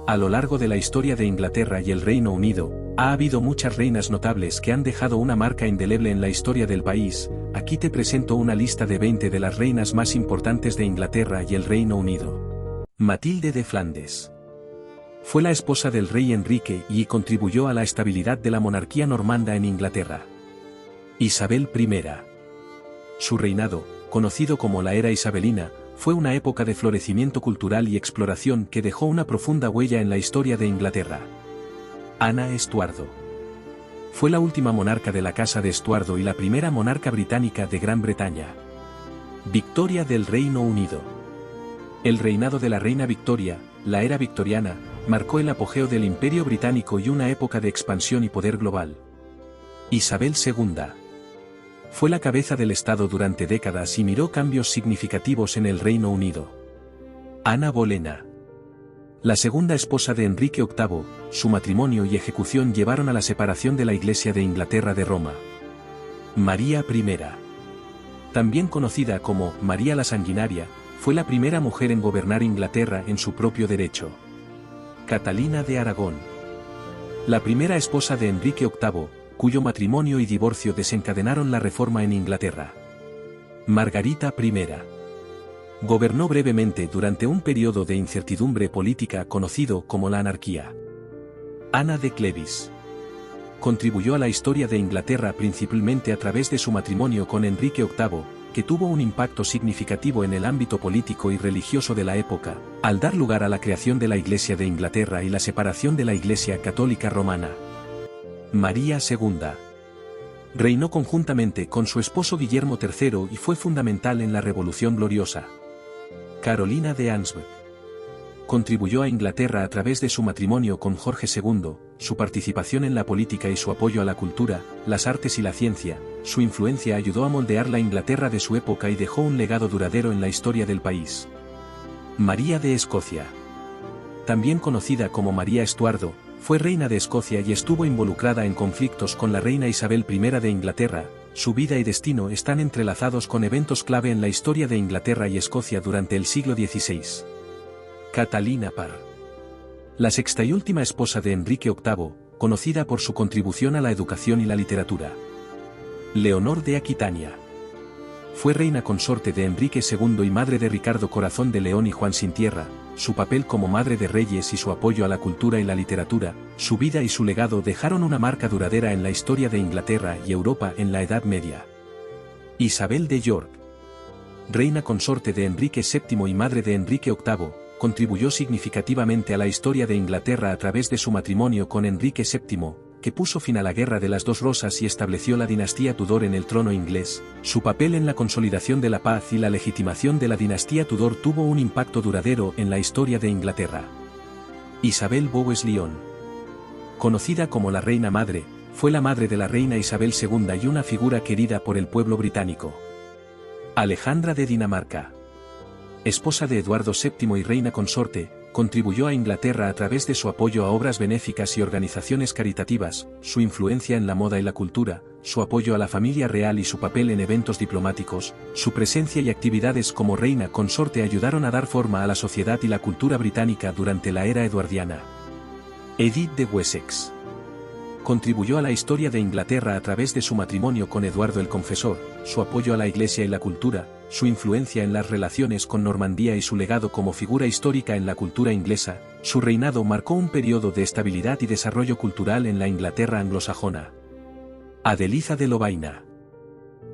A lo largo de la historia de Inglaterra y el Reino Unido, ha habido muchas reinas notables que han dejado una marca indeleble en la historia del país. Aquí te presento una lista de 20 de las reinas más importantes de Inglaterra y el Reino Unido. Matilde de Flandes. Fue la esposa del rey Enrique y contribuyó a la estabilidad de la monarquía normanda en Inglaterra. Isabel I. Su reinado, conocido como la era isabelina, fue una época de florecimiento cultural y exploración que dejó una profunda huella en la historia de Inglaterra. Ana Estuardo. Fue la última monarca de la Casa de Estuardo y la primera monarca británica de Gran Bretaña. Victoria del Reino Unido. El reinado de la reina Victoria, la era victoriana, marcó el apogeo del Imperio Británico y una época de expansión y poder global. Isabel II. Fue la cabeza del Estado durante décadas y miró cambios significativos en el Reino Unido. Ana Bolena. La segunda esposa de Enrique VIII, su matrimonio y ejecución llevaron a la separación de la Iglesia de Inglaterra de Roma. María I. También conocida como María la Sanguinaria, fue la primera mujer en gobernar Inglaterra en su propio derecho. Catalina de Aragón. La primera esposa de Enrique VIII, cuyo matrimonio y divorcio desencadenaron la reforma en Inglaterra. Margarita I. Gobernó brevemente durante un periodo de incertidumbre política conocido como la anarquía. Ana de Clevis. Contribuyó a la historia de Inglaterra principalmente a través de su matrimonio con Enrique VIII, que tuvo un impacto significativo en el ámbito político y religioso de la época, al dar lugar a la creación de la Iglesia de Inglaterra y la separación de la Iglesia Católica Romana. María II. Reinó conjuntamente con su esposo Guillermo III y fue fundamental en la Revolución Gloriosa. Carolina de Ansbach. Contribuyó a Inglaterra a través de su matrimonio con Jorge II, su participación en la política y su apoyo a la cultura, las artes y la ciencia. Su influencia ayudó a moldear la Inglaterra de su época y dejó un legado duradero en la historia del país. María de Escocia. También conocida como María Estuardo, fue reina de Escocia y estuvo involucrada en conflictos con la reina Isabel I de Inglaterra. Su vida y destino están entrelazados con eventos clave en la historia de Inglaterra y Escocia durante el siglo XVI. Catalina Parr. La sexta y última esposa de Enrique VIII, conocida por su contribución a la educación y la literatura. Leonor de Aquitania. Fue reina consorte de Enrique II y madre de Ricardo Corazón de León y Juan Sin Tierra. Su papel como madre de reyes y su apoyo a la cultura y la literatura, su vida y su legado dejaron una marca duradera en la historia de Inglaterra y Europa en la Edad Media. Isabel de York. Reina consorte de Enrique VII y madre de Enrique VIII, contribuyó significativamente a la historia de Inglaterra a través de su matrimonio con Enrique VII, que puso fin a la Guerra de las Dos Rosas y estableció la dinastía Tudor en el trono inglés. Su papel en la consolidación de la paz y la legitimación de la dinastía Tudor tuvo un impacto duradero en la historia de Inglaterra. Isabel Bowes-Lyon. Conocida como la Reina Madre, fue la madre de la reina Isabel II y una figura querida por el pueblo británico. Alejandra de Dinamarca. Esposa de Eduardo VII y reina consorte, contribuyó a Inglaterra a través de su apoyo a obras benéficas y organizaciones caritativas, su influencia en la moda y la cultura, su apoyo a la familia real y su papel en eventos diplomáticos. Su presencia y actividades como reina consorte ayudaron a dar forma a la sociedad y la cultura británica durante la era eduardiana. Edith de Wessex. Contribuyó a la historia de Inglaterra a través de su matrimonio con Eduardo el Confesor, su apoyo a la Iglesia y la cultura, su influencia en las relaciones con Normandía y su legado como figura histórica en la cultura inglesa. Su reinado marcó un periodo de estabilidad y desarrollo cultural en la Inglaterra anglosajona. Adeliza de Lovaina.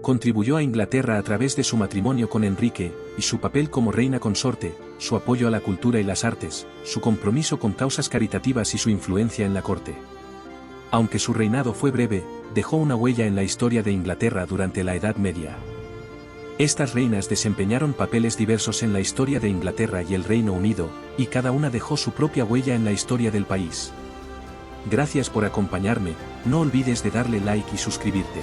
Contribuyó a Inglaterra a través de su matrimonio con Enrique, y su papel como reina consorte, su apoyo a la cultura y las artes, su compromiso con causas caritativas y su influencia en la corte. Aunque su reinado fue breve, dejó una huella en la historia de Inglaterra durante la Edad Media. Estas reinas desempeñaron papeles diversos en la historia de Inglaterra y el Reino Unido, y cada una dejó su propia huella en la historia del país. Gracias por acompañarme, no olvides de darle like y suscribirte.